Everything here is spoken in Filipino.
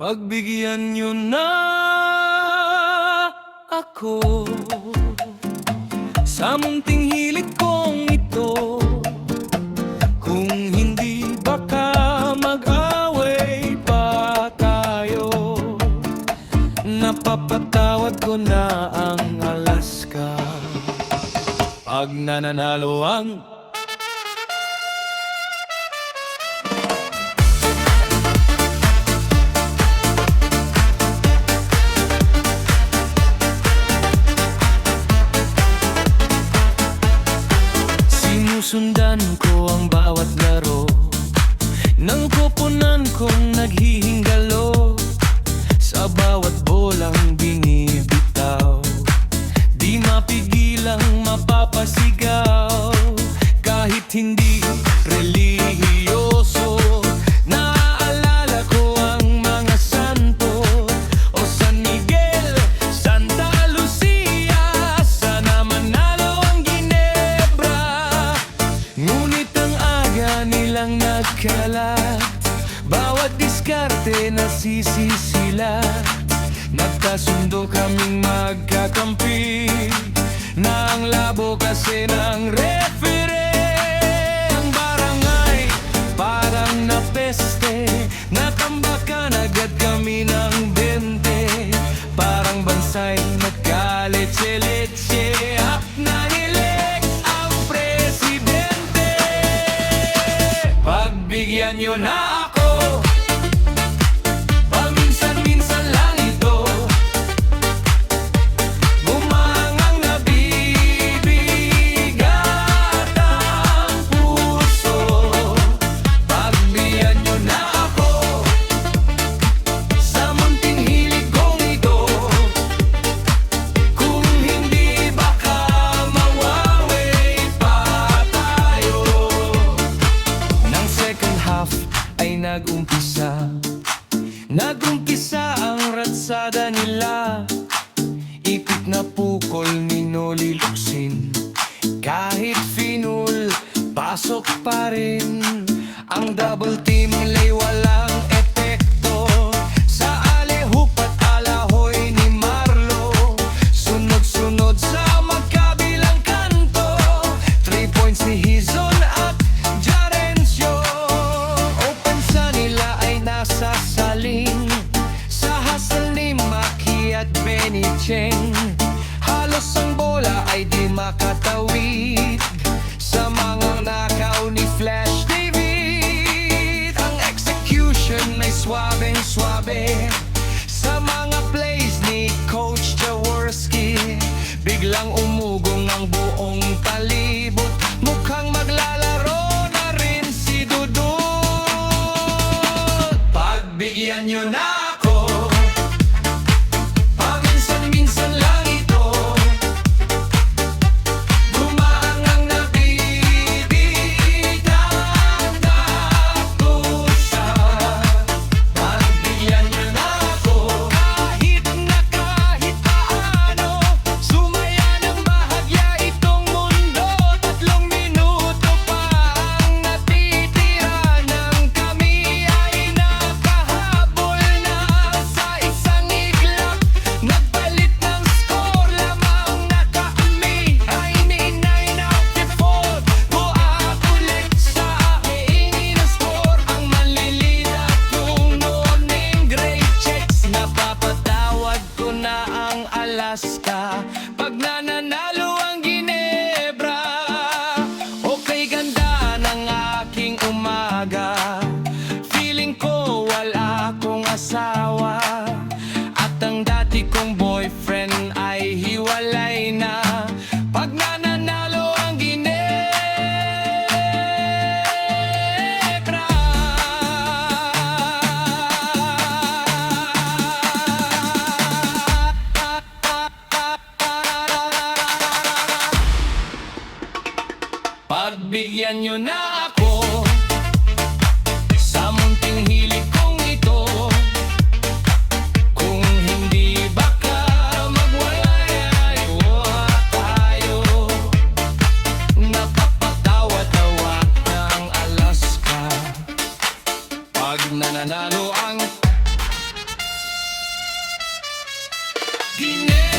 Pagbigyan niyo na ako sa munting hilig kong ito. Kung hindi baka mag-away pa tayo. Napapatawad ko na ang Alaska pag nananalo ang sinusundan ko ang bawat laro ng koponan kong naghihingalo. Sa bawat bolang binibitaw, di mapigilang mapapasigaw. Kahit hindi relihiyoso, naaalala ko ang mga santo. O San Miguel, Santa Lucia, sana manalo ang Ginebra. Ngunit ang aga nilang nagkalat, bawat diskarte nasisisilat. Nagkasundo kaming magkakampi na ang labo kasi ng refere. Ang barangay parang napeste, natambakan agad kami ng 20. Parang bansay nagkaletse-letse at nahilik ang presidente. Pagbigyan niyo na ako, paminsan-minsan lang ito. Gumangang nabibigat ang puso. Pagbigyan niyo na ako sa munting hilig kong ito. Kung hindi baka mawaway pa tayo. Nang second half ay Nag-umpisa ang ratsada nila. Ipit na pukol Nino Liluksin. Kahit finul, pasok pa rin. Ang double team lay walang epekto. Sa alehop at alahoy ni Marlo, sunod-sunod sa magkabilang kanto. 3 points ni Hizon at Jarencio. Opensa nila ay nasa saling, sa hasal ni Maki at Benicheng. Halos ang bola ay di makatawid sa mga nakaw ni Flash David. Ang execution ay swabeng-swabe sa mga plays ni Coach Jaworski. Biglang umugong ang buong palibot, mukhang maglalaro na rin si Dudut. Pagbigyan niyo na ako, paminsan-minsan lang ito. Gumangang nabibigat ang pusa. Pagbigyan niyo na ako, kahit paano. Sumaya ng bahagya itong mundo. 3 minuto pa ang natitira nang kami ay nakahabol na sa isang iglap. Nagpalit ng score, lamang nakaami ay ninay na 54. Buat ulit sa hihingi ng score. Ang manlilita kung morning great checks. Napapatawad ko na ang Alaska pag nananalo ang Ginebra. Okay, ganda ng aking umaga. Feeling ko wala akong asawa, at ang dati kong boyfriend ay hiwalay na. Pag nananalo ang Ginebra. Pagbigyan niyo na ako sa munting hilig kong ito. Kung hindi baka magwalay tayo. Napapatawa-tawa ng Alaska pag nananalo ang Ginebra